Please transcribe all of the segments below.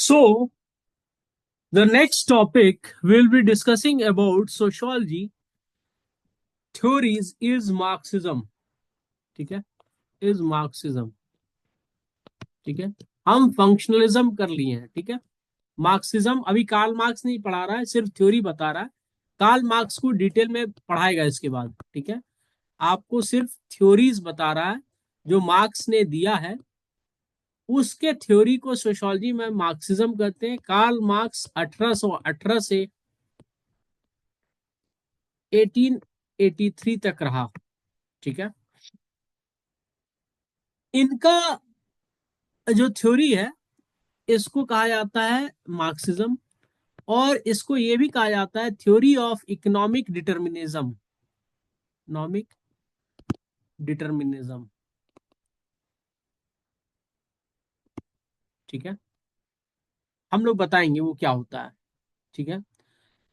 So, the next topic we'll be discussing about sociology theories is Marxism. ठीक है, is Marxism. ठीक है, हम फंक्शनलिज्म कर लिए हैं. ठीक है, मार्क्सिज्म अभी कार्ल मार्क्स नहीं पढ़ा रहा है, सिर्फ थ्योरी बता रहा है. कार्ल मार्क्स को डिटेल में पढ़ाएगा इसके बाद. ठीक है, आपको सिर्फ थ्योरीज बता रहा है जो मार्क्स ने दिया है. उसके थ्योरी को सोशियोलॉजी में मार्क्सिज्म कहते हैं. कार्ल मार्क्स 1818 से 1883 तक रहा. ठीक है, इनका जो थ्योरी है इसको कहा जाता है मार्क्सिज्म. और इसको ये भी कहा जाता है theory of economic determinism. Economic determinism. ठीक है, हम लोग बताएंगे वो क्या होता है. ठीक है,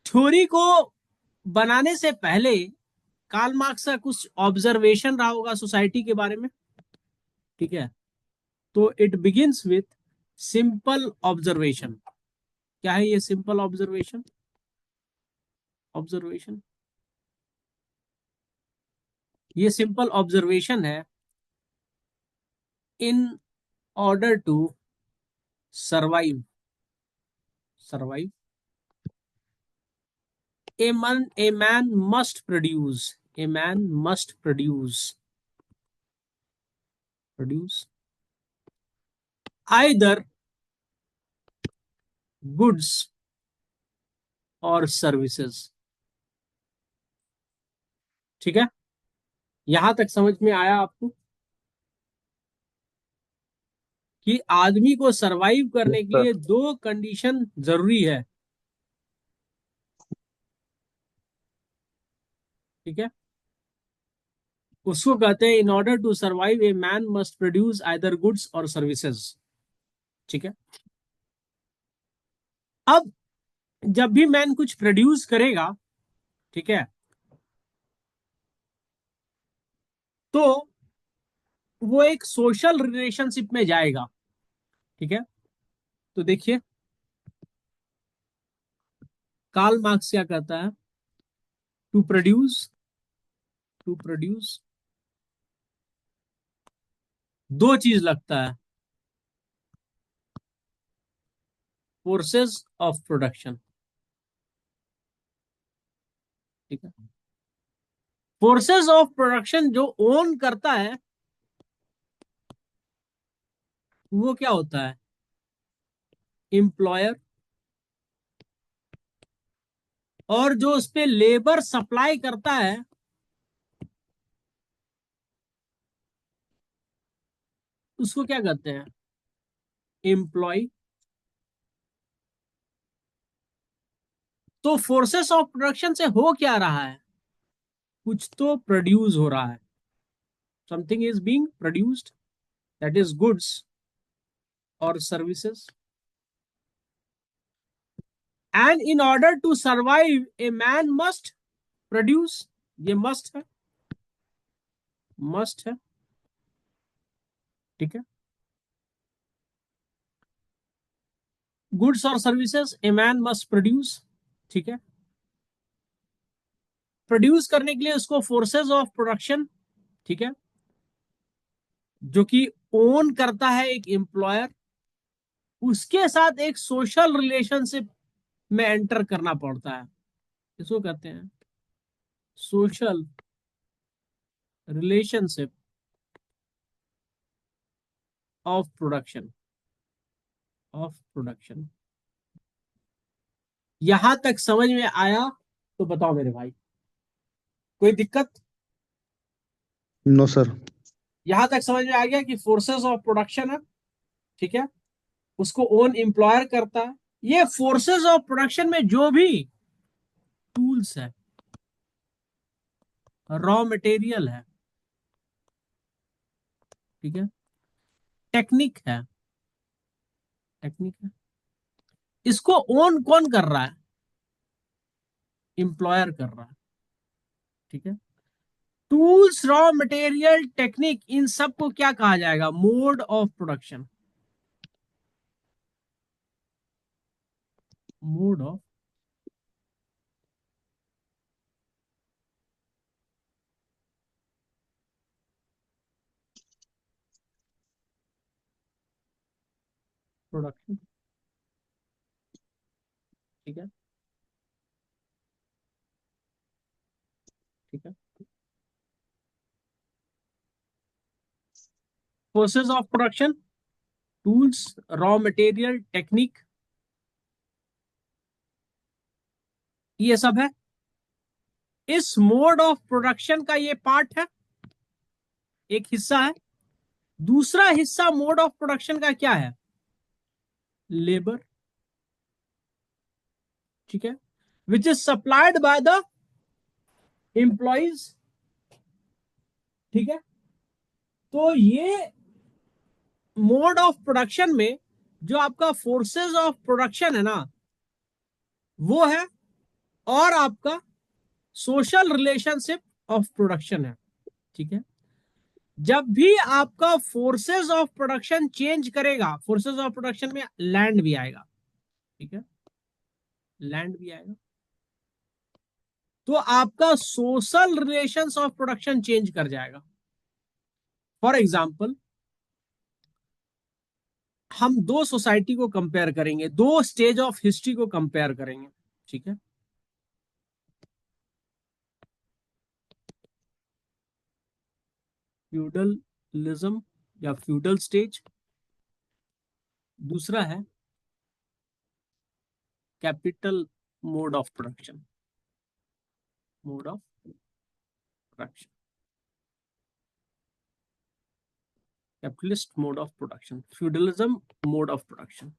थ्योरी को बनाने से पहले कार्ल मार्क्स का कुछ ऑब्जर्वेशन रहा होगा सोसाइटी के बारे में. ठीक है, तो it begins with simple observation. क्या है ये सिंपल ऑब्जर्वेशन? ऑब्जर्वेशन, ये सिंपल ऑब्जर्वेशन है. In order to survive, survive a man must produce, a man must produce either goods और सर्विसेज. ठीक है, यहां तक समझ में आया आपको कि आदमी को सरवाइव करने के सर। लिए दो कंडीशन जरूरी है. ठीक है, उसको कहते हैं in order to survive a man must produce either goods और सर्विसेज. ठीक है, अब जब भी मैन कुछ प्रोड्यूस करेगा, ठीक है, तो वो एक सोशल रिलेशनशिप में जाएगा. ठीक है, तो देखिए कार्ल मार्क्स क्या कहता है. टू प्रोड्यूस, टू प्रोड्यूस दो चीज लगता है. Forces of production. ठीक है, फोर्सेस ऑफ प्रोडक्शन जो ओन करता है वो क्या होता है? एम्प्लॉयर. और जो उस पे लेबर सप्लाई करता है उसको क्या कहते हैं? एम्प्लॉय. तो फोर्सेस ऑफ प्रोडक्शन से हो क्या रहा है? कुछ तो प्रोड्यूस हो रहा है. Something is being produced, that is goods और services. And in order to survive a man must produce. ये मस्ट है, मस्ट है. ठीक है, गुड्स और services a man must produce. ठीक है, प्रोड्यूस करने के लिए उसको फोर्सेस ऑफ प्रोडक्शन, ठीक है, जो कि ओन करता है एक एम्प्लॉयर, उसके साथ एक सोशल रिलेशनशिप में एंटर करना पड़ता है. इसको कहते हैं social relationship of production, of production. यहां तक समझ में आया तो बताओ मेरे भाई, कोई दिक्कत? No sir. यहां तक समझ में आ गया कि फोर्सेस ऑफ प्रोडक्शन है. ठीक है, उसको ओन एम्प्लॉयर करता है. ये फोर्सेस ऑफ प्रोडक्शन में जो भी टूल्स है, रॉ मटेरियल है, ठीक है, टेक्निक है, टेक्निक है, इसको ओन कौन कर रहा है? एम्प्लॉयर कर रहा है. ठीक है, टूल्स, रॉ मटेरियल, टेक्निक, इन सब को क्या कहा जाएगा? Mode of production. Mode of production. ठीक है, ठीक है। Process of production, tools, raw material, technique, ये सब है। इस मोड ऑफ प्रोडक्शन का ये पार्ट है, एक हिस्सा है। दूसरा हिस्सा मोड ऑफ प्रोडक्शन का क्या है? लेबर। ठीक है, which is supplied by the employees. ठीक है, तो ये मोड ऑफ प्रोडक्शन में जो आपका फोर्सेस ऑफ प्रोडक्शन है ना, वो है, और आपका सोशल रिलेशनशिप ऑफ प्रोडक्शन है। ठीक है, जब भी आपका फोर्सेस ऑफ प्रोडक्शन चेंज करेगा, फोर्सेस ऑफ प्रोडक्शन में लैंड भी आएगा। ठीक है, लैंड भी आएगा, तो आपका social relations of production change कर जाएगा। फॉर एग्जाम्पल, हम दो सोसाइटी को कंपेयर करेंगे, दो स्टेज ऑफ हिस्ट्री को कंपेयर करेंगे। ठीक है, फ्यूडलिज्म या फ्यूडल स्टेज, दूसरा है capital mode of production, mode of production, capitalist mode of production, feudalism mode of production.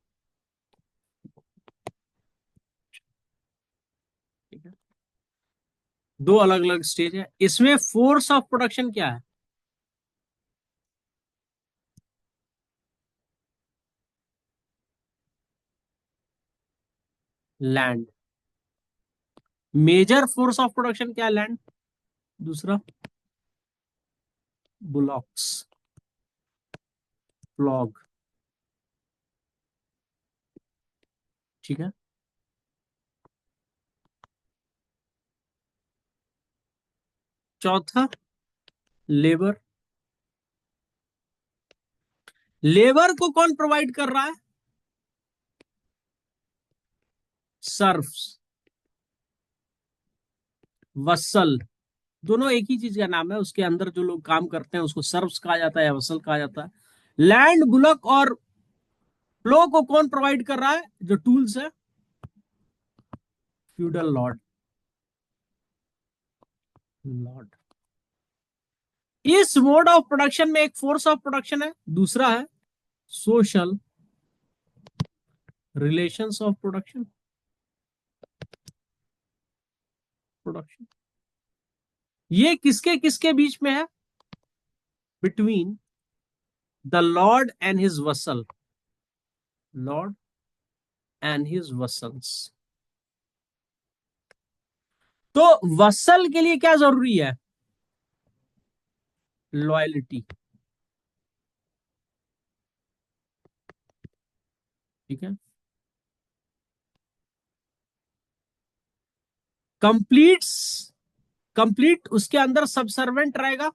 ठीक है, दो अलग अलग स्टेज है। इसमें फोर्स ऑफ प्रोडक्शन क्या है? Land. Major force of production क्या है? लैंड। दूसरा बुलॉक्स, फ्लॉग। ठीक है, चौथा लेबर। लेबर को कौन प्रोवाइड कर रहा है? सर्फ्स, वसल, दोनों एक ही चीज का नाम है। उसके अंदर जो लोग काम करते हैं उसको सर्व्स कहा जाता है या वसल कहा जाता है। लैंड, बुलक और फ्लो को कौन प्रोवाइड कर रहा है? जो टूल्स है, फ्यूडल लॉर्ड, लॉर्ड। इस मोड ऑफ प्रोडक्शन में एक फोर्स ऑफ प्रोडक्शन है, दूसरा है social relations of production, production. ये किसके किसके बीच में है? Between the lord and his vassal, lord and his vassals. तो वसल के लिए क्या जरूरी है? लॉयलिटी। ठीक है, कंप्लीट, कंप्लीट उसके अंदर सब सर्वेंट रहेगा।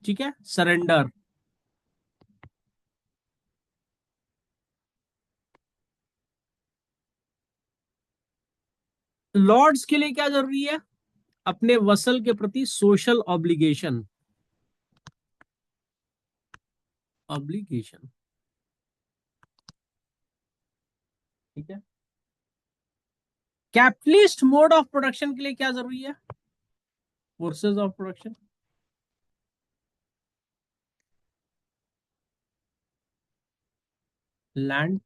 ठीक है, सरेंडर। लॉर्ड्स के लिए क्या जरूरी है? अपने वसल के प्रति सोशल ऑब्लिगेशन, ऑब्लिगेशन। ठीक है, कैपिटलिस्ट मोड ऑफ प्रोडक्शन के लिए क्या जरूरी है? Forces of production, land,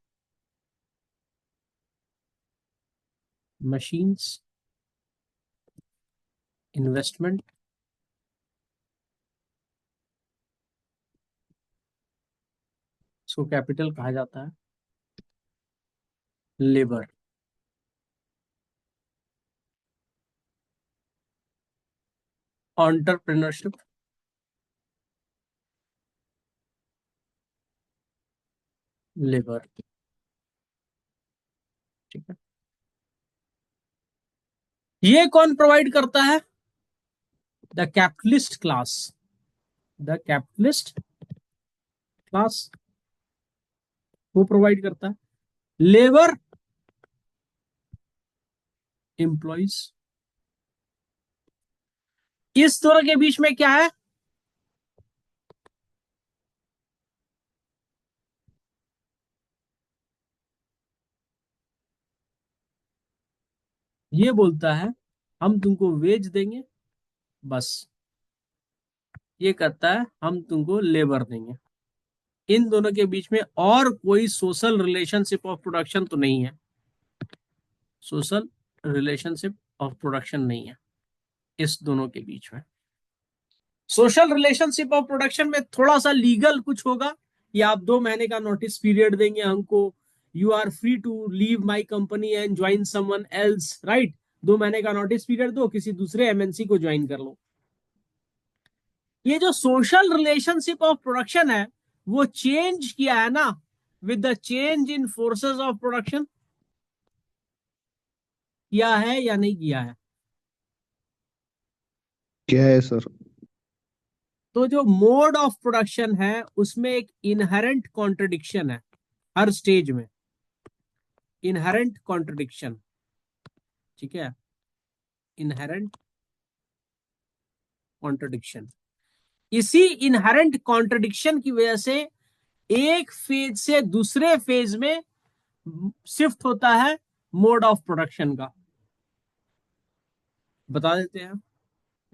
machines, investment. इसको कैपिटल कहा जाता है। Labour, entrepreneurship, labour. ठीक है, ये कौन प्रोवाइड करता है? The capitalist class. The capitalist class वो प्रोवाइड करता है। लेबर एम्प्लॉइज, इस दोनों के बीच में क्या है? ये बोलता है हम तुमको वेज देंगे, बस। ये कहता है हम तुमको लेबर देंगे। इन दोनों के बीच में और कोई सोशल रिलेशनशिप ऑफ प्रोडक्शन तो नहीं है। सोशल रिलेशनशिप ऑफ प्रोडक्शन नहीं है इस दोनों के बीच में। सोशल रिलेशनशिप ऑफ प्रोडक्शन में थोड़ा सा लीगल कुछ होगा कि आप 2 महीने का नोटिस पीरियड देंगे हमको, you are free to leave my company and join someone else, right. 2 महीने का नोटिस पीरियड दो, किसी दूसरे एमएनसी को ज्वाइन कर लो। ये जो सोशल रिलेशनशिप ऑफ प्रोडक्शन है वो चेंज किया है ना with the change in forces of production. किया है या नहीं किया है? क्या है सर? तो जो मोड ऑफ प्रोडक्शन है उसमें एक इनहेरेंट कॉन्ट्रडिक्शन है हर स्टेज में। इनहेरेंट कॉन्ट्रडिक्शन, ठीक है। इनहेरेंट कॉन्ट्रडिक्शन, इसी इनहेरेंट कॉन्ट्रडिक्शन की वजह से एक फेज से दूसरे फेज में शिफ्ट होता है मोड ऑफ प्रोडक्शन का। बता देते हैं।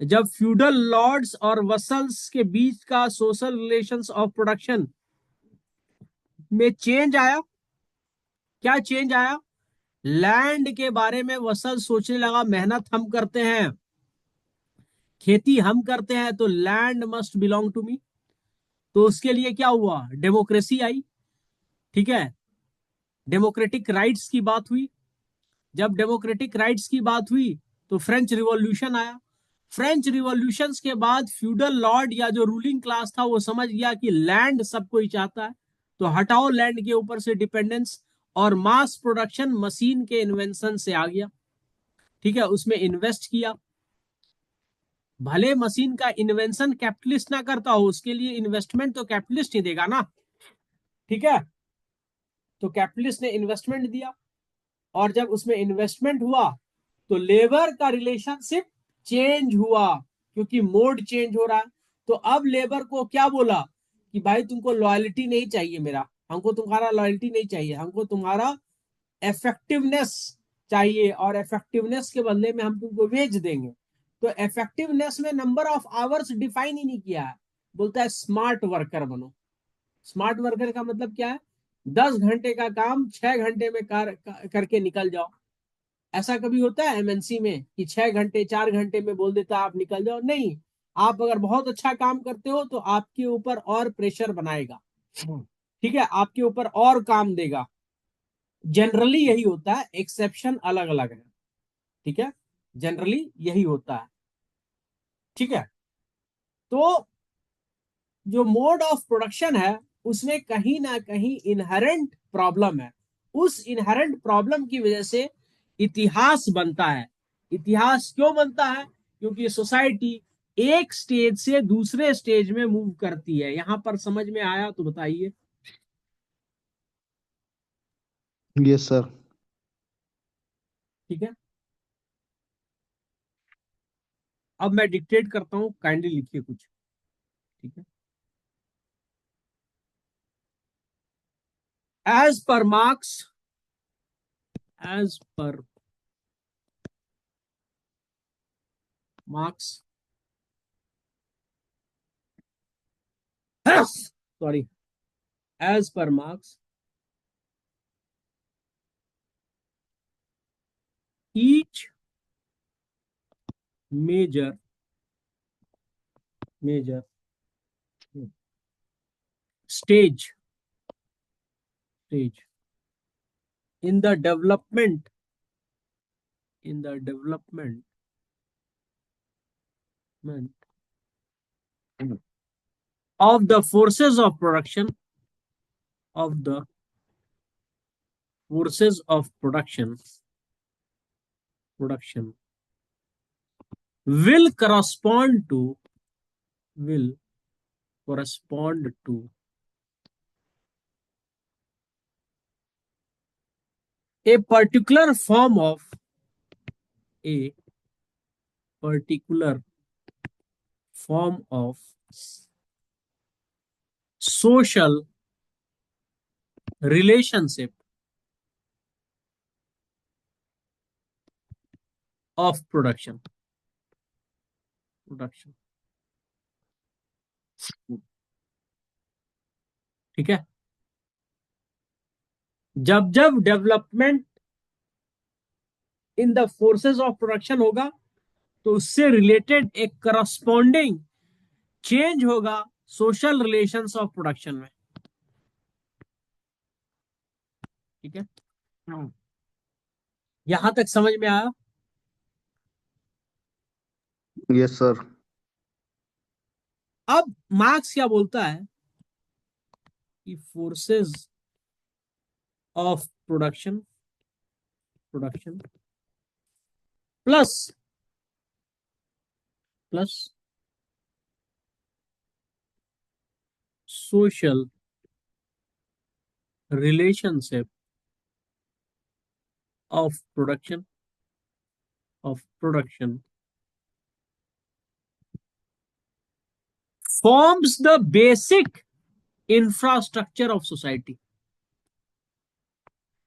जब फ्यूडल लॉर्ड्स और वसल्स के बीच का सोशल रिलेशंस ऑफ प्रोडक्शन में चेंज आया, क्या चेंज आया? लैंड के बारे में वसल सोचने लगा, मेहनत हम करते हैं, खेती हम करते हैं, तो land must belong to me. तो उसके लिए क्या हुआ? डेमोक्रेसी आई, ठीक है। डेमोक्रेटिक राइट्स की बात हुई। जब डेमोक्रेटिक राइट्स की बात हुई तो फ्रेंच रिवॉल्यूशन आया। फ्रेंच रिवॉल्यूशन के बाद फ्यूडल लॉर्ड या जो रूलिंग क्लास था वो समझ गया कि लैंड सब कोई चाहता है, तो हटाओ लैंड के ऊपर से डिपेंडेंस, और मास प्रोडक्शन मशीन के इन्वेंशन से आ गया, ठीक है। उसमें इन्वेस्ट किया। भले मशीन का इन्वेंशन कैपिटलिस्ट ना करता हो, उसके लिए इन्वेस्टमेंट तो कैपिटलिस्ट ही देगा ना, ठीक है। तो कैपिटलिस्ट ने इन्वेस्टमेंट दिया, और जब उसमें इन्वेस्टमेंट हुआ तो लेबर का रिलेशनशिप चेंज हुआ, क्योंकि मोड चेंज हो रहा है। तो अब लेबर को क्या बोला कि भाई तुमको लॉयल्टी नहीं चाहिए मेरा, हमको तुम्हारा लॉयल्टी नहीं चाहिए, हमको तुम्हारा इफेक्टिवनेस चाहिए, और इफेक्टिवनेस के बदले में हम तुमको वेज देंगे। तो इफेक्टिवनेस में नंबर ऑफ आवर्स डिफाइन ही नहीं किया है, बोलता है स्मार्ट वर्कर बनो। स्मार्ट वर्कर का मतलब क्या है? 10 घंटे का काम 6 घंटे में करके निकल जाओ। ऐसा कभी होता है एमएनसी में कि 6 घंटे 4 घंटे में बोल देता है आप निकल जाओ? नहीं। आप अगर बहुत अच्छा काम करते हो तो आपके ऊपर और प्रेशर बनाएगा, ठीक है, आपके ऊपर और काम देगा। जनरली यही होता है, एक्सेप्शन अलग अलग है, ठीक है। जनरली यही होता है, ठीक है। तो जो मोड ऑफ प्रोडक्शन है उसमें कहीं ना कहीं इनहेरेंट प्रॉब्लम है। उस इनहेरेंट प्रॉब्लम की वजह से इतिहास बनता है। इतिहास क्यों बनता है? क्योंकि सोसाइटी एक स्टेज से दूसरे स्टेज में मूव करती है। यहां पर समझ में आया तो बताइए। Yes sir. ठीक है, अब मैं डिक्टेट करता हूं, काइंडली लिखिए कुछ, ठीक है। As per Marx, as per Marx, sorry, as per Marx, each major major stage in the development, in the development of the forces of production, of the forces of production, production will correspond to will correspond to a particular form of a particular form of social relationship of production। ठीक है। जब जब development in the forces of production होगा तो उससे related एक corresponding change होगा social relations of production में। ठीक है, यहां तक समझ में आया? Yes sir. अब मार्क्स क्या बोलता है कि forces of production plus social relationship of production forms the basic infrastructure of society,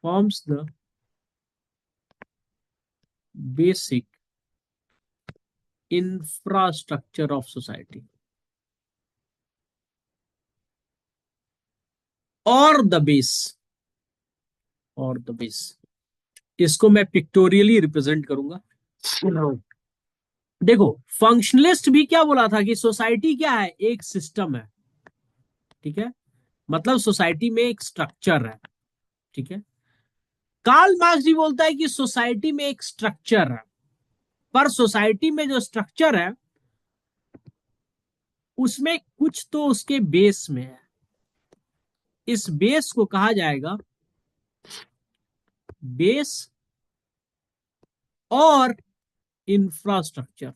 forms the basic infrastructure of society or the base। इसको मैं पिक्टोरियली रिप्रेजेंट करूंगा। देखो, फंक्शनलिस्ट भी क्या बोला था कि सोसाइटी क्या है, एक सिस्टम है। ठीक है, मतलब सोसाइटी में एक स्ट्रक्चर है। ठीक है, कार्ल मार्क्स भी बोलता है कि सोसाइटी में एक स्ट्रक्चर है, पर सोसाइटी में जो स्ट्रक्चर है उसमें कुछ तो उसके बेस में है। इस बेस को कहा जाएगा बेस और इंफ्रास्ट्रक्चर।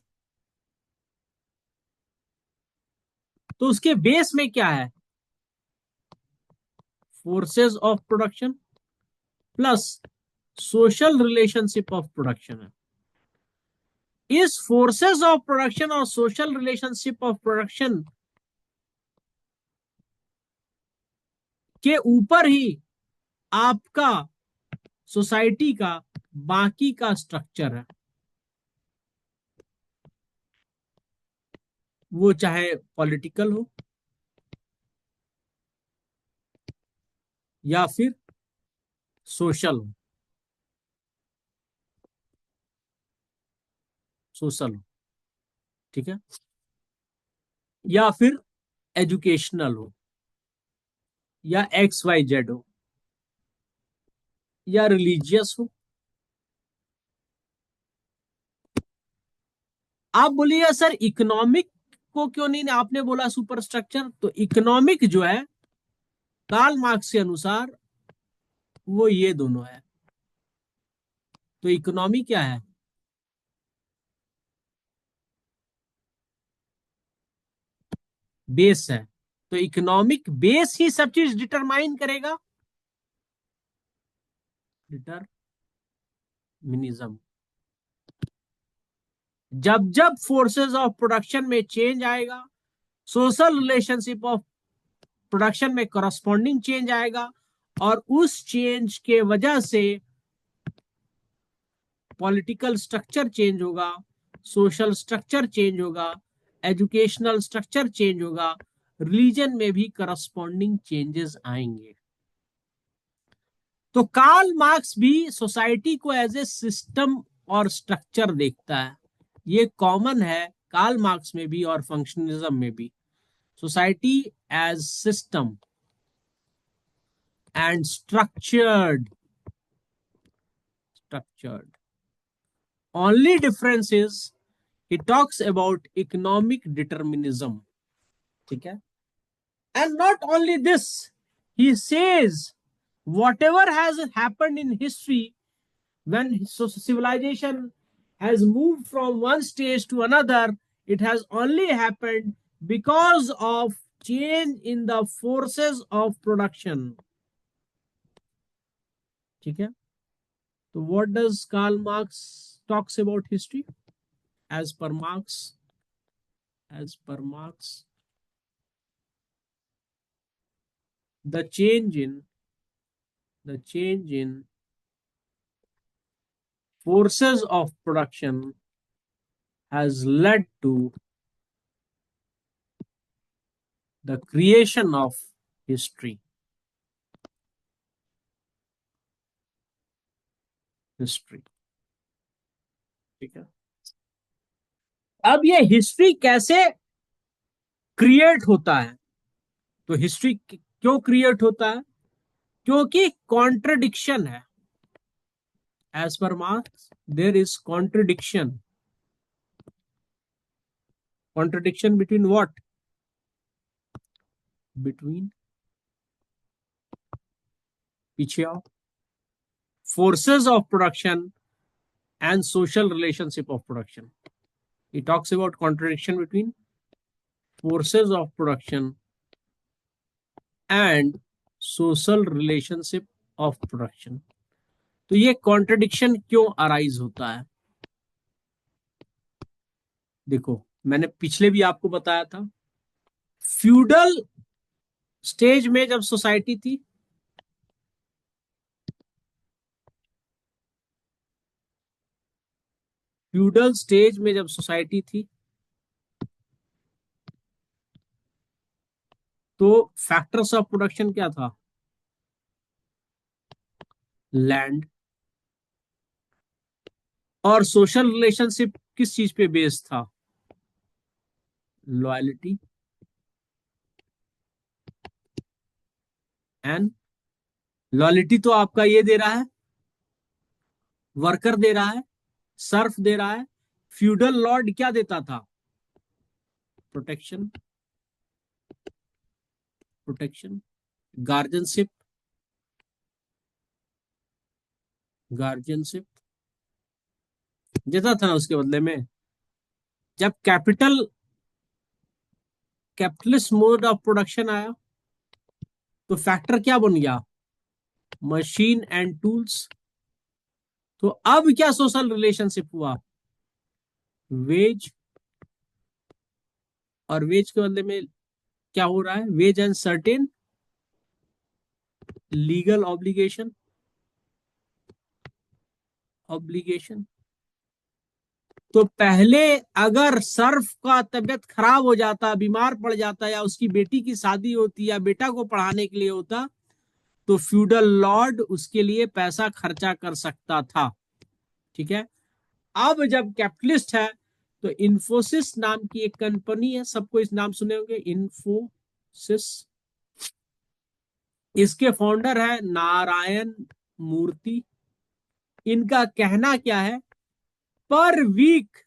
तो उसके बेस में क्या है, forces of production plus social relationship of production है। इस फोर्सेस ऑफ प्रोडक्शन और सोशल रिलेशनशिप ऑफ प्रोडक्शन के ऊपर ही आपका सोसाइटी का बाकी का स्ट्रक्चर है, वो चाहे पॉलिटिकल हो या फिर सोशल हो, सोशल हो। ठीक है, या फिर एजुकेशनल हो या XYZ हो या रिलीजियस हो। आप बोलिए सर इकोनॉमिक को क्यों नहीं आपने बोला सुपर स्ट्रक्चर? तो इकोनॉमिक जो है कार्ल मार्क्स के अनुसार वो ये दोनों है। तो इकोनॉमी क्या है, बेस है। तो इकोनॉमिक बेस ही सब चीज डिटरमाइन करेगा, डिटरमिनिज्म। जब जब फोर्सेस ऑफ प्रोडक्शन में चेंज आएगा, सोशल रिलेशनशिप ऑफ प्रोडक्शन में करस्पॉन्डिंग चेंज आएगा, और उस चेंज के वजह से पॉलिटिकल स्ट्रक्चर चेंज होगा, सोशल स्ट्रक्चर चेंज होगा, एजुकेशनल स्ट्रक्चर चेंज होगा, रिलीजन में भी करस्पॉन्डिंग चेंजेस आएंगे। तो कार्ल मार्क्स भी सोसाइटी को एज ए सिस्टम और स्ट्रक्चर देखता है। ये कॉमन है कार्ल मार्क्स में भी और फंक्शनलिज्म में भी, society as system and structured. Only difference is he talks about economic determinism। ठीक है, and not only this, he says whatever has happened in history when civilization has moved from one stage to another, it has only happened because of change in the forces of production. ठीक है? So what does Karl Marx talks about history? As per Marx, the change in forces of production has led to the creation of history. ठीक है? अब ये history कैसे create होता है? तो हिस्ट्री क्यों क्रिएट होता है? क्योंकि कॉन्ट्रडिक्शन है. As per Marx there is contradiction. Contradiction between what? Between, पीछे आओ, forces of production and social relationship of production. He talks about contradiction between forces of production and social relationship of production. तो ये contradiction क्यों arise होता है? देखो, मैंने पिछले भी आपको बताया था, फ्यूडल स्टेज में जब सोसाइटी थी, फ्यूडल स्टेज में जब सोसाइटी थी, तो फैक्टर्स ऑफ प्रोडक्शन क्या था? लैंड. और सोशल रिलेशनशिप किस चीज पे बेस्ड था? Loyalty and loyalty. तो आपका ये दे रहा है, वर्कर दे रहा है, सर्फ दे रहा है. फ्यूडल लॉर्ड क्या देता था? प्रोटेक्शन. गार्जियनशिप देता था ना उसके बदले में. जब कैपिटलिस्ट मोड ऑफ प्रोडक्शन आया, तो फैक्टर क्या बन गया? Machine and tools. तो अब क्या सोशल रिलेशनशिप हुआ? वेज. और वेज के बदले में क्या हो रहा है? Wage and certain legal obligation. तो पहले अगर सर्फ का तबियत खराब हो जाता, बीमार पड़ जाता, या उसकी बेटी की शादी होती, या बेटा को पढ़ाने के लिए होता, तो फ्यूडल लॉर्ड उसके लिए पैसा खर्चा कर सकता था. ठीक है? अब जब कैपिटलिस्ट है, तो इन्फोसिस नाम की एक कंपनी है, सबको इस नाम सुने होंगे, इन्फोसिस. इसके फाउंडर है नारायण मूर्ति. इनका कहना क्या है? पर वीक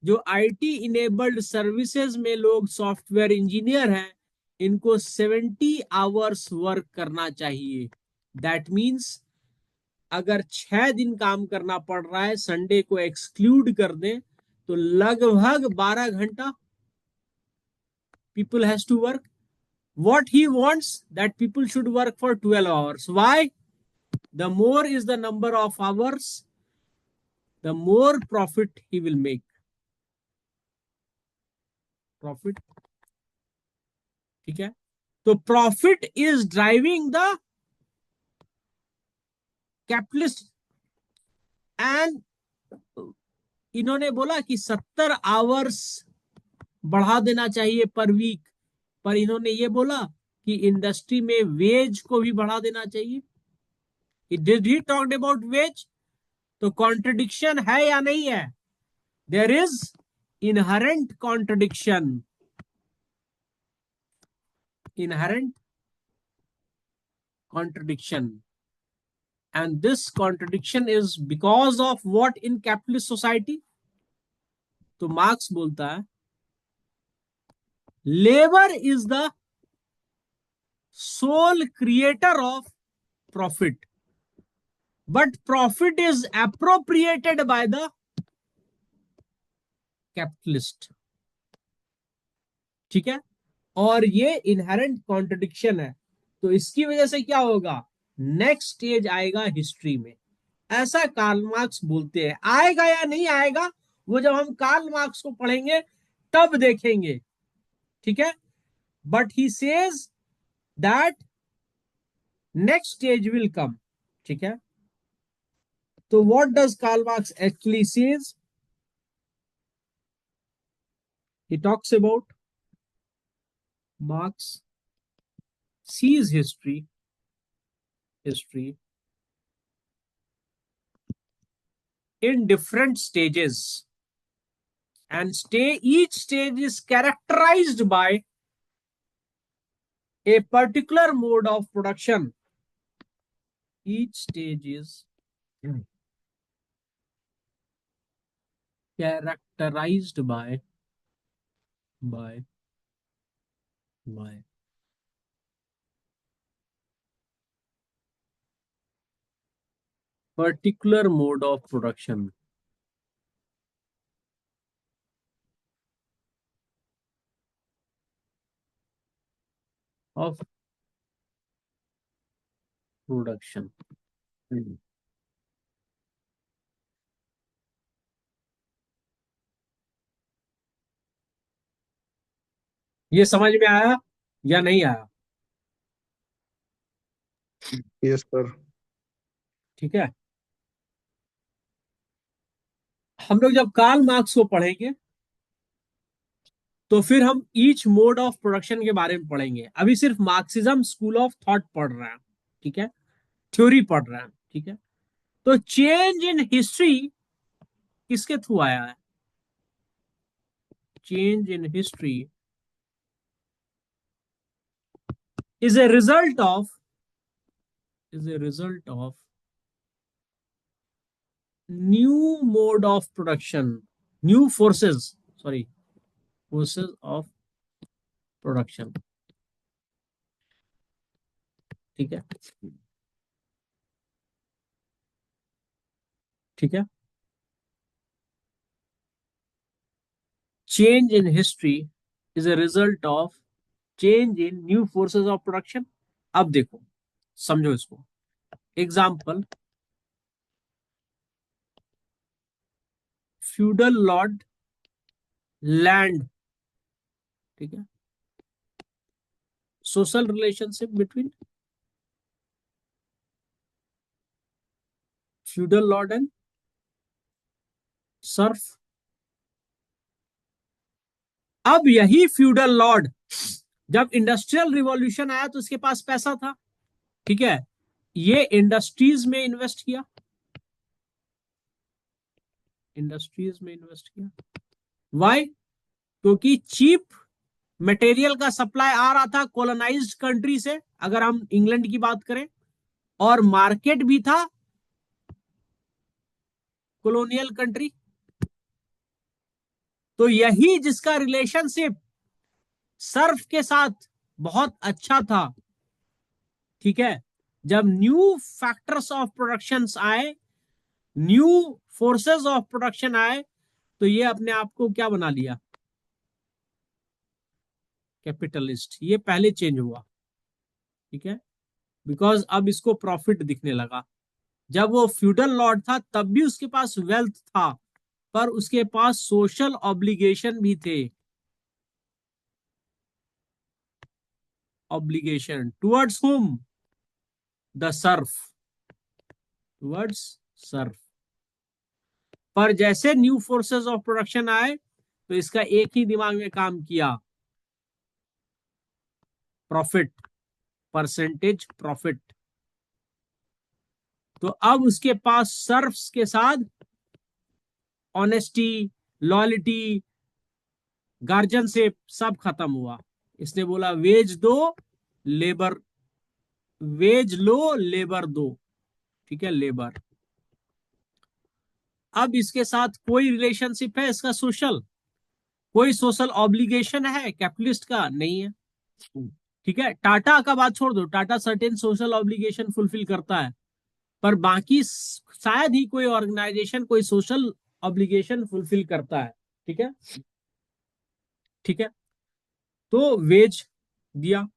जो आईटी इनेबल्ड सर्विसेज में लोग सॉफ्टवेयर इंजीनियर हैं, इनको 70 आवर्स वर्क करना चाहिए. दैट मीन्स अगर 6 दिन काम करना पड़ रहा है, संडे को एक्सक्लूड कर दें, तो लगभग 12 घंटा people has to work. What he wants, that people should work for 12 hours. Why? The more is the number of hours, the more profit he will make. Profit. ठीक है? तो profit is driving the capitalist. And इन्होंने बोला कि 70 hours बढ़ा देना चाहिए पर वीक. पर इन्होंने ये बोला कि इंडस्ट्री में वेज को भी बढ़ा देना चाहिए. Did he talked about wage? तो कॉन्ट्रडिक्शन है या नहीं है? There is inherent contradiction. And this contradiction is because of what in capitalist society? तो मार्क्स बोलता है, labour is the sole creator of profit. But profit is appropriated by the capitalist. ठीक है, और ये इनहेरेंट कॉन्ट्रडिक्शन है। तो इसकी वजह से क्या होगा, नेक्स्ट स्टेज आएगा हिस्ट्री में। ऐसा कार्ल मार्क्स बोलते हैं। आएगा या नहीं आएगा, वो जब हम कार्ल मार्क्स को पढ़ेंगे तब देखेंगे। ठीक है, but he says that next stage will come. ठीक है, तो what does Karl Marx actually says? He talks about Marx sees history in different stages, and each stage is characterized by a particular mode of production. Each stage is characterized by by particular mode of production. Of production. ये समझ में आया या नहीं आया? Yes, sir. ठीक है, हम लोग जब कार्ल मार्क्स को पढ़ेंगे तो फिर हम ईच मोड ऑफ प्रोडक्शन के बारे में पढ़ेंगे। अभी सिर्फ मार्क्सिज्म स्कूल ऑफ थॉट पढ़ रहे हैं। ठीक है, थ्योरी पढ़ रहे हैं। ठीक है, तो चेंज इन हिस्ट्री किसके थ्रू आया है? Change in history is a result of new mode of production, new forces, sorry, forces of production. ठीक है, ठीक है, change in history is a result of change in new forces of production. अब देखो, समझो इसको। Example, feudal Lord land. ठीक है, social relationship between feudal Lord and Surf. अब यही फ्यूडल लॉर्ड जब इंडस्ट्रियल रिवॉल्यूशन आया तो उसके पास पैसा था। ठीक है, ये इंडस्ट्रीज में इन्वेस्ट किया, वाई? क्योंकि चीप मटेरियल का सप्लाई आ रहा था कॉलोनाइज्ड कंट्री से, अगर हम इंग्लैंड की बात करें, और मार्केट भी था कॉलोनियल कंट्री। तो यही जिसका रिलेशनशिप सर्फ के साथ बहुत अच्छा था। ठीक है, जब न्यू फैक्टर्स ऑफ प्रोडक्शन आए, न्यू फोर्सेस ऑफ प्रोडक्शन आए, तो ये अपने आप को क्या बना लिया, कैपिटलिस्ट। ये पहले चेंज हुआ। ठीक है, बिकॉज अब इसको प्रॉफिट दिखने लगा। जब वो फ्यूडल लॉर्ड था तब भी उसके पास वेल्थ था, पर उसके पास सोशल ऑब्लिगेशन भी थे। ऑब्लिगेशन टुवर्ड्स हुम? The Surf, towards Surf. पर जैसे न्यू फोर्सेस ऑफ प्रोडक्शन आए तो इसका एक ही दिमाग में काम किया, प्रॉफिट, परसेंटेज प्रॉफिट। तो अब उसके पास सर्फ्स के साथ ऑनेस्टी, लॉयल्टी, गार्जियनशिप सब खत्म हुआ। इसने बोला वेज दो, लेबर, वेज लो, लेबर दो। ठीक है, लेबर। अब इसके साथ कोई रिलेशनशिप है इसका सोशल? कोई सोशल ऑब्लिगेशन है कैपिटलिस्ट का? नहीं है। ठीक है, टाटा का बात छोड़ दो, Tata certain social obligation fulfil करता है, पर बाकी शायद ही कोई ऑर्गेनाइजेशन कोई सोशल ऑब्लिगेशन फुलफिल करता है। ठीक है, ठीक है। तो वेज दिया,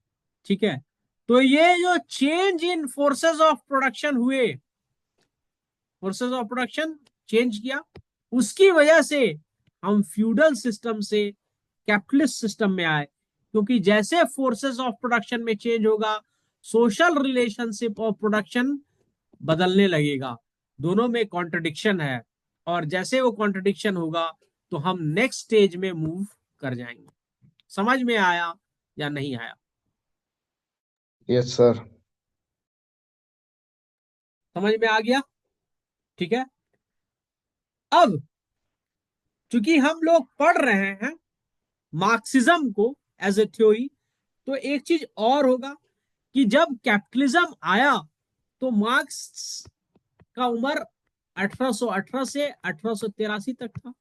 ठीक है। तो ये जो change in forces of production हुए, फोर्सेस ऑफ प्रोडक्शन चेंज किया, उसकी वजह से हम फ्यूडल सिस्टम से कैपिटलिस्ट सिस्टम में आए। क्योंकि जैसे फोर्सेस ऑफ प्रोडक्शन में चेंज होगा, सोशल रिलेशनशिप ऑफ प्रोडक्शन बदलने लगेगा। दोनों में कॉन्ट्रडिक्शन है, और जैसे वो कॉन्ट्रडिक्शन होगा तो हम नेक्स्ट स्टेज में मूव कर जाएंगे। समझ में आया या नहीं आया? Yes sir. समझ में आ गया, ठीक है। अब चूंकि हम लोग पढ़ रहे हैं मार्क्सिज्म को एज ए थ्योरी, तो एक चीज और होगा कि जब कैपिटलिज्म आया तो मार्क्स का उम्र 1818 से 1883 तक था।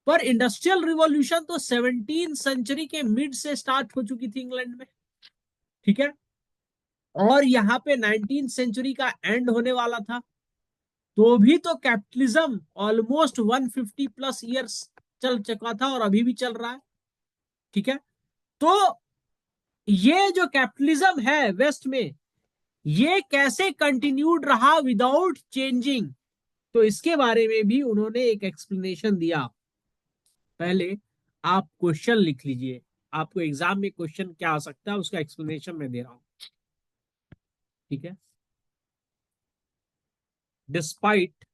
पर इंडस्ट्रियल रिवॉल्यूशन तो 17 सेंचुरी के मिड से स्टार्ट हो चुकी थी इंग्लैंड में, ठीक है। और यहाँ पे 19 सेंचुरी का एंड होने वाला था। तो भी तो कैपिटलिज्म ऑलमोस्ट 150 प्लस ईयर्स चल चुका था और अभी भी चल रहा है, ठीक है। तो ये जो कैपिटलिज्म है वेस्ट में, ये कैसे कंटिन्यूड रहा विदाउट चेंजिंग, तो इसके बारे में भी उन्होंने एक एक्सप्लेनेशन दिया। पहले आप क्वेश्चन लिख लीजिए, आपको एग्जाम में क्वेश्चन क्या आ सकता है उसका एक्सप्लेनेशन मैं दे रहा हूं, ठीक है। डिस्पाइट,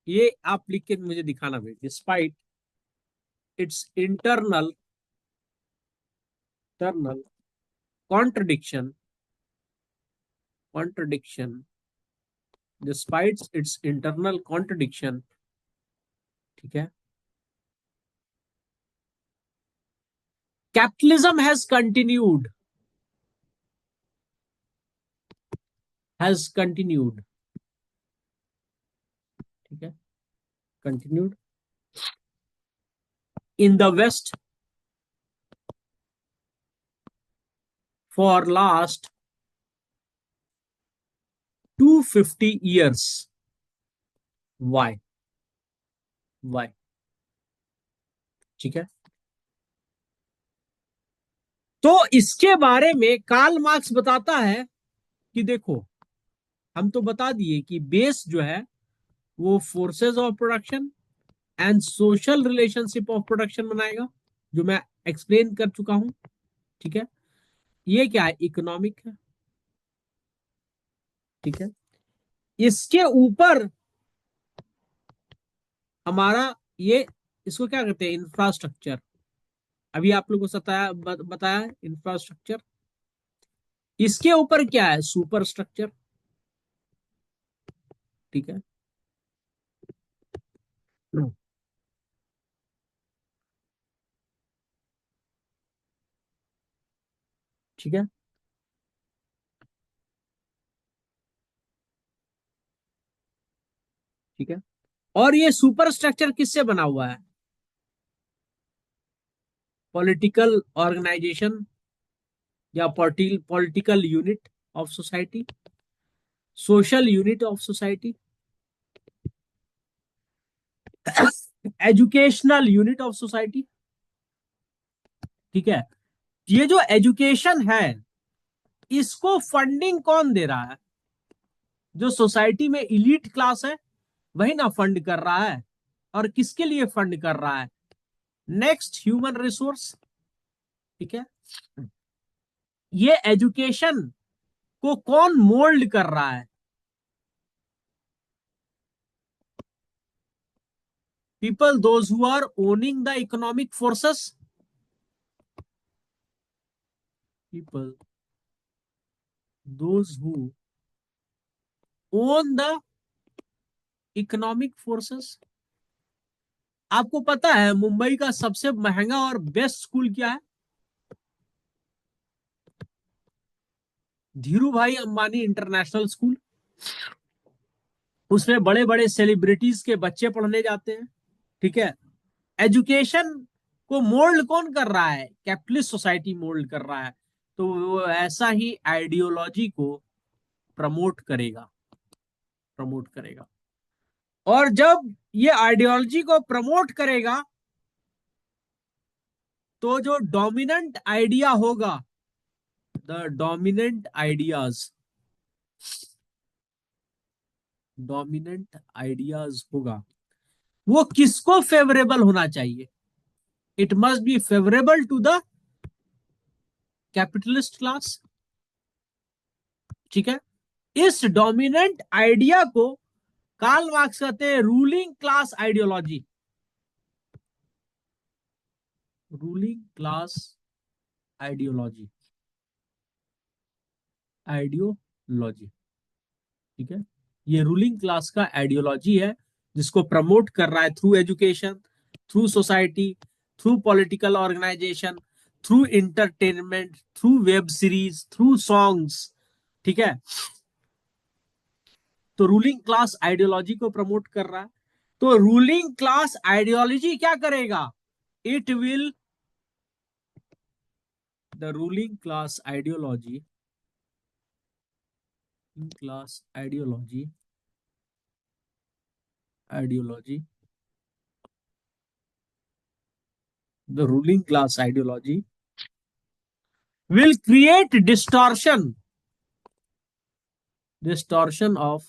ये आप लिख के मुझे दिखाना भाई। Despite its internal contradiction, contradiction despite its internal contradiction, ठीक है। कैपिटलिज्म हैज कंटिन्यूड, ठीक है, continued in the west for last 250 years. Why? Why? ठीक है। तो इसके बारे में कार्ल मार्क्स बताता है कि देखो, हम तो बता दिए कि बेस जो है वो forces of production and social relationship of production बनाएगा, जो मैं एक्सप्लेन कर चुका हूं, ठीक है। ये क्या है? इकोनॉमिक है, ठीक है। इसके ऊपर हमारा ये, इसको क्या कहते हैं? इंफ्रास्ट्रक्चर। अभी आप लोगों को बताया इंफ्रास्ट्रक्चर। इसके ऊपर क्या है? सुपर स्ट्रक्चर, ठीक है। ठीक है, ठीक है। और ये सुपर स्ट्रक्चर किससे बना हुआ है? पॉलिटिकल ऑर्गेनाइजेशन या political unit of society, social unit of society, educational unit of society, ठीक है। ये जो एजुकेशन है, इसको फंडिंग कौन दे रहा है? जो सोसाइटी में इलीट क्लास है वही ना फंड कर रहा है। और किसके लिए फंड कर रहा है? नेक्स्ट ह्यूमन रिसोर्स, ठीक है। ये एजुकेशन को कौन मोल्ड कर रहा है? People, those who are owning the economic forces, people, those who own the economic forces। आपको पता है मुंबई का सबसे महंगा और बेस्ट स्कूल क्या है? धीरू भाई अंबानी इंटरनेशनल स्कूल। उसमें बड़े बड़े सेलिब्रिटीज के बच्चे पढ़ने जाते हैं, ठीक है। एजुकेशन को मोल्ड कौन कर रहा है? कैपिटलिस्ट सोसाइटी मोल्ड कर रहा है। तो वो ऐसा ही आइडियोलॉजी को प्रमोट करेगा, प्रमोट करेगा। और जब ये आइडियोलॉजी को प्रमोट करेगा तो जो डोमिनेंट आइडिया होगा, the dominant ideas, dominant ideas होगा, वो किसको फेवरेबल होना चाहिए? It must be favourable to the capitalist class. ठीक है। इस डोमिनेंट आइडिया को कार्ल मार्क्स कहते हैं ruling class ideology, ruling class ideology, ideology. ठीक है। ये रूलिंग क्लास का आइडियोलॉजी है जिसको प्रमोट कर रहा है through education, through society, through political organisation, through entertainment, through web series, through songs. ठीक है। तो रूलिंग क्लास आइडियोलॉजी को प्रमोट कर रहा है। तो रूलिंग क्लास आइडियोलॉजी क्या करेगा? It will, the ruling class ideology, class ideology, ideology, the ruling class ideology will create distortion of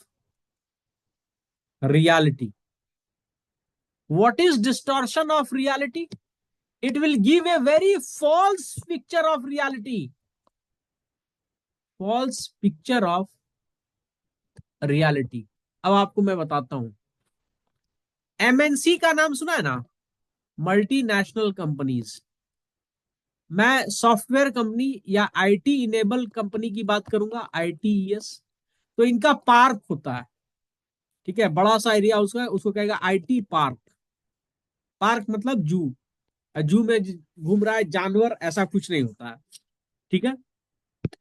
reality. What is distortion of reality? It will give a very false picture of reality, false picture of reality. अब आपको मैं बताता हूं, MNC का नाम सुना है ना, मल्टीनेशनल कंपनीज। मैं सॉफ्टवेयर कंपनी या आईटी इनेबल कंपनी की बात करूंगा, आईटीईएस। तो इनका पार्क होता है, ठीक है, बड़ा सा एरिया उसका, उसको कहेगा आईटी पार्क। पार्क मतलब जू, जू में घूम रहा है जानवर, ऐसा कुछ नहीं होता है। ठीक है।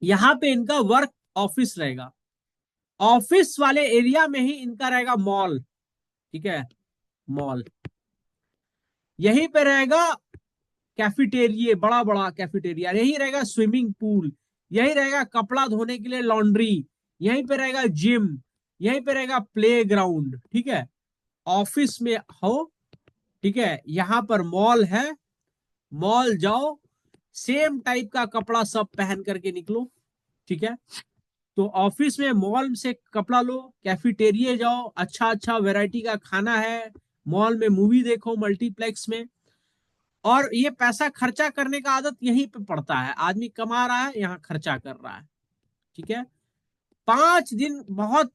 यहाँ पे इनका वर्क ऑफिस रहेगा, ऑफिस वाले एरिया में ही इनका रहेगा मॉल। ठीक है, मॉल। यहीं पे रहेगा कैफेटेरिया, बड़ा बड़ा कैफेटेरिया, यही रहेगा स्विमिंग पूल, यही रहेगा कपड़ा धोने के लिए लॉन्ड्री, यहीं पे रहेगा जिम, यहीं पे रहेगा प्ले ग्राउंड। ठीक है, ऑफिस में हो। ठीक है, यहाँ पर मॉल है, मॉल जाओ, सेम टाइप का कपड़ा सब पहन करके निकलो। ठीक है। तो ऑफिस में मॉल से कपड़ा लो, कैफेटेरिया जाओ, अच्छा अच्छा वैरायटी का खाना है, मॉल में मूवी देखो मल्टीप्लेक्स में। और ये पैसा खर्चा करने का आदत यहीं पे पड़ता है, आदमी कमा रहा है, यहाँ खर्चा कर रहा है। ठीक है। 5 दिन बहुत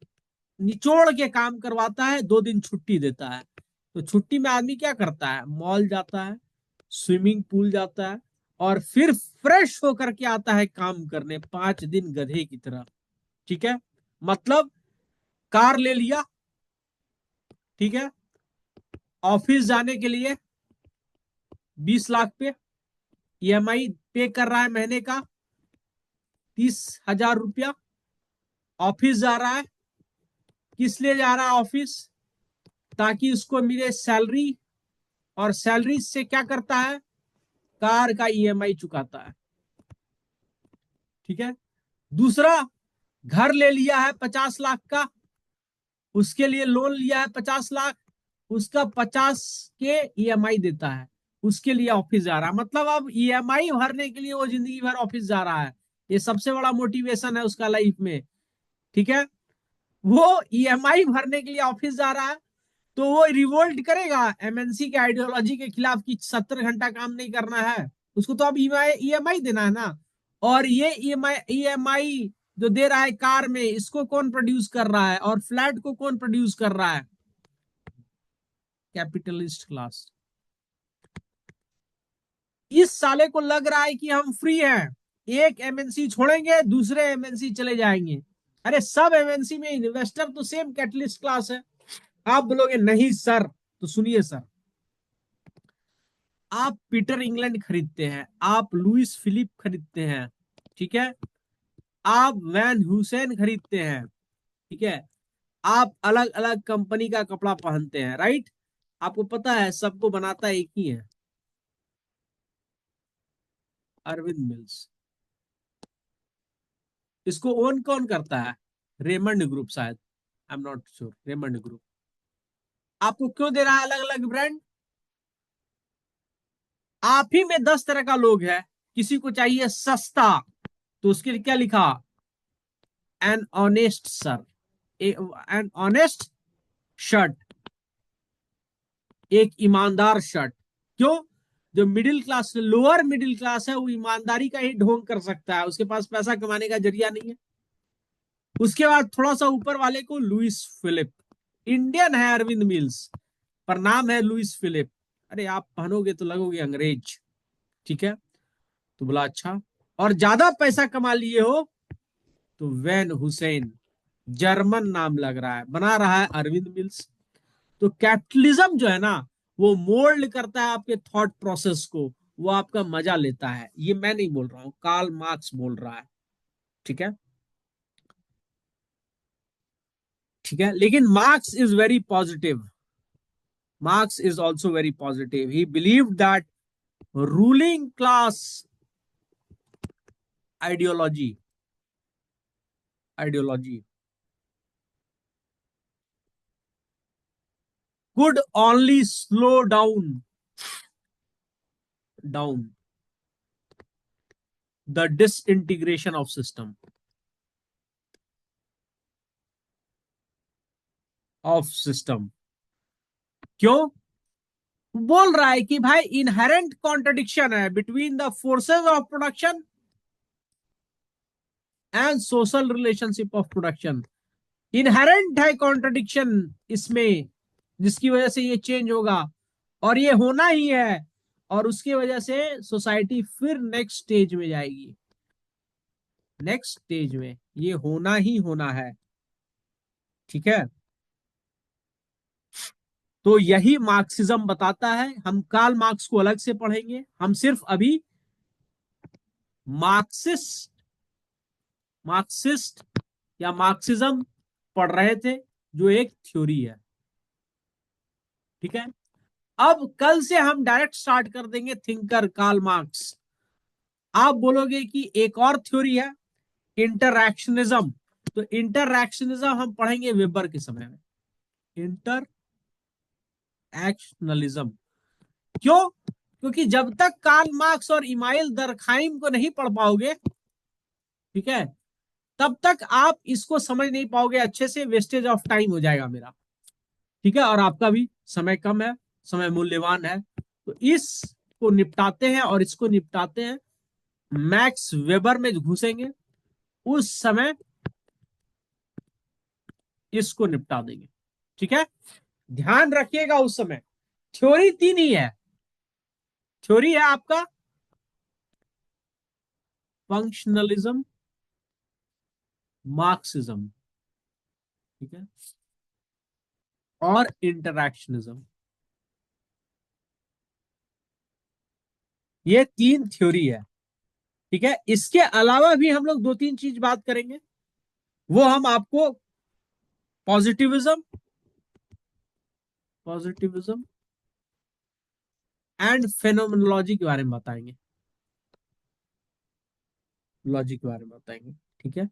निचोड़ के काम करवाता है, 2 दिन छुट्टी देता है। तो छुट्टी में आदमी क्या करता है? मॉल जाता है, स्विमिंग पूल जाता है, और फिर फ्रेश होकर के आता है काम करने, 5 दिन गधे की तरह। ठीक है। मतलब कार ले लिया, ठीक है, ऑफिस जाने के लिए 20 लाख पे ईएमआई पे कर रहा है महीने का, 30,000 रुपया। ऑफिस जा रहा है, किस लिए जा रहा है ऑफिस? ताकि उसको मिले सैलरी, और सैलरी से क्या करता है? कार का ईएमआई चुकाता है। ठीक है। दूसरा, घर ले लिया है 50 लाख का, उसके लिए लोन लिया है 50 लाख, उसका 50 के ईएमआई देता है, उसके लिए ऑफिस जा रहा है। मतलब अब ईएमआई भरने के लिए वो जिंदगी भर ऑफिस जा रहा है, ये सबसे बड़ा मोटिवेशन है उसका लाइफ में। ठीक है। वो ईएमआई भरने के लिए ऑफिस जा रहा है, तो वो रिवोल्ट करेगा एमएनसी के आइडियोलॉजी के खिलाफ कि 70 घंटा काम नहीं करना है, उसको तो अब ईएमआई देना है ना। और ये ईएमआई जो दे रहा है कार में, इसको कौन प्रोड्यूस कर रहा है? और फ्लैट को कौन प्रोड्यूस कर रहा है? Capitalist class. इस साले को लग रहा है कि हम फ्री हैं, एक एमएनसी छोड़ेंगे दूसरे एमएनसी चले जाएंगे। अरे सब एमएनसी में इन्वेस्टर तो सेम कैपिटलिस्ट क्लास है। आप बोलोगे नहीं सर, तो सुनिए सर, आप पीटर इंग्लैंड खरीदते हैं, आप लुइस फिलिप खरीदते हैं, ठीक है, आप वैन हुसैन खरीदते हैं, ठीक है, आप अलग अलग कंपनी का कपड़ा पहनते हैं, राइट? आपको पता है सबको बनाता एक ही है, अरविंद मिल्स। इसको ओन कौन करता है? रेमंड ग्रुप शायद, I am not sure. Raymond group आपको क्यों दे रहा है अलग अलग ब्रांड? आप ही में 10 तरह का लोग है, किसी को चाहिए सस्ता तो उसके लिए क्या लिखा? An honest sir, an honest shirt, एक ईमानदार शर्ट। क्यों? जो middle class, lower middle class है, वो ईमानदारी का ही ढोंग कर सकता है, उसके पास पैसा कमाने का जरिया नहीं है। उसके बाद थोड़ा सा ऊपर वाले को लुइस फिलिप, इंडियन है अरविंद मिल्स, पर नाम है लुइस फिलिप। अरे आप पहनोगे तो लगोगे अंग्रेज, ठीक है? तो बोला अच्छा। और ज्यादा पैसा कमा लिए हो तो वैन हुसैन, जर्मन नाम लग रहा है, बना रहा है अरविंद मिल्स। तो कैपिटलिज्म जो है ना, वो मोल्ड करता है आपके थॉट प्रोसेस को, वो आपका मजा लेता है। ये मैं नहीं बोल रहा हूं, कार्ल मार्क्स बोल रहा है, ठीक है? ठीक है, लेकिन marks is very positive. Marks is also very positive. He believe that ruling class ideology ideology could only slow down the disintegration of system। क्यों? बोल रहा है कि भाई इनहेरेंट कॉन्ट्रडिक्शन है between the forces of production and social relationship of production. Inherent है contradiction इसमें, जिसकी वजह से ये चेंज होगा, और ये होना ही है। और उसकी वजह से सोसाइटी फिर नेक्स्ट स्टेज में जाएगी। नेक्स्ट स्टेज में ये होना ही होना है, ठीक है? तो यही मार्क्सिज्म बताता है। हम कार्ल मार्क्स को अलग से पढ़ेंगे, हम सिर्फ अभी मार्क्सिस्ट मार्क्सिस्ट या मार्क्सिज्म पढ़ रहे थे, जो एक थ्योरी है, ठीक है? अब कल से हम डायरेक्ट स्टार्ट कर देंगे थिंकर कार्ल मार्क्स। आप बोलोगे कि एक और थ्योरी है इंटरएक्शनिज्म, तो इंटरएक्शनिज्म हम पढ़ेंगे वेबर के समय में। इंटरएक्शनलिज्म क्यों? क्योंकि जब तक कार्ल मार्क्स और इमाइल दरखाइम को नहीं पढ़ पाओगे, ठीक है, तब तक आप इसको समझ नहीं पाओगे अच्छे से। वेस्टेज ऑफ टाइम हो जाएगा मेरा, ठीक है? और आपका भी समय कम है, समय मूल्यवान है। तो इसको निपटाते हैं, और इसको निपटाते हैं मैक्स वेबर में घुसेंगे, उस समय इसको निपटा देंगे, ठीक है? ध्यान रखिएगा, उस समय थ्योरी तीन ही है। थ्योरी है आपका फंक्शनलिज्म, मार्क्सिज्म, ठीक है, और इंटरैक्शनिज्म। ये तीन थ्योरी है, ठीक है? इसके अलावा भी हम लोग दो तीन चीज बात करेंगे, वो हम आपको पॉजिटिविज्म पॉजिटिविज्म एंड फेनोमेनोलॉजी के बारे में बताएंगे, लॉजिक के बारे में बताएंगे, ठीक है?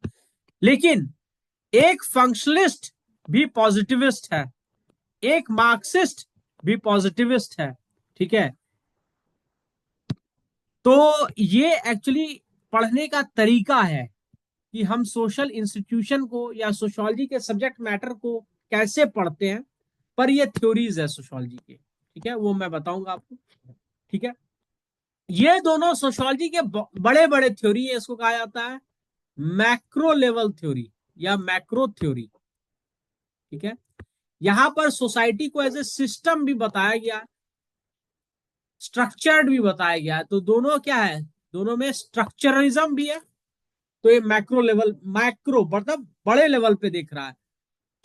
लेकिन एक फंक्शनलिस्ट भी पॉजिटिविस्ट है, एक मार्क्सिस्ट भी पॉजिटिविस्ट है, ठीक है? तो ये एक्चुअली पढ़ने का तरीका है कि हम सोशल इंस्टीट्यूशन को या सोशियोलॉजी के सब्जेक्ट मैटर को कैसे पढ़ते हैं। पर ये थ्योरीज है सोशियोलॉजी के, ठीक है? वो मैं बताऊंगा आपको, ठीक है? ये दोनों सोशियोलॉजी के बड़े बड़े थ्योरी है। इसको कहा जाता है मैक्रो लेवल थ्योरी या मैक्रो थ्योरी, ठीक है? यहां पर सोसाइटी को एज ए सिस्टम भी बताया गया, स्ट्रक्चर्ड भी बताया गया है। तो दोनों क्या है? दोनों में स्ट्रक्चरलिज्म भी है। तो ये मैक्रो लेवल, मैक्रो मतलब बड़े लेवल पे देख रहा है,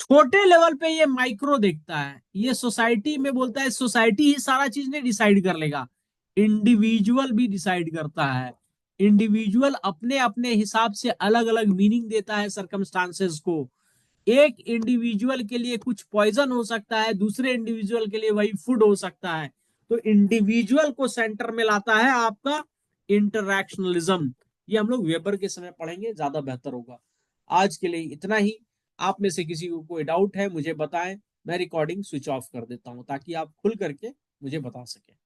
छोटे लेवल पे ये माइक्रो देखता है। ये सोसाइटी में बोलता है सोसाइटी ही सारा चीज नहीं डिसाइड कर लेगा, इंडिविजुअल भी डिसाइड करता है। इंडिविजुअल अपने अपने हिसाब से अलग अलग मीनिंग देता है सरकमस्टांसेस को। एक इंडिविजुअल के लिए कुछ पॉइजन हो सकता है, दूसरे इंडिविजुअल के लिए वही फूड हो सकता है। तो इंडिविजुअल को सेंटर में लाता है आपका इंटरैक्शनलिज्म। ये हम लोग वेबर के समय पढ़ेंगे, ज्यादा बेहतर होगा। आज के लिए इतना ही। आप में से किसी को कोई डाउट है मुझे बताएं। मैं रिकॉर्डिंग स्विच ऑफ कर देता हूं ताकि आप खुल करके मुझे बता सकें।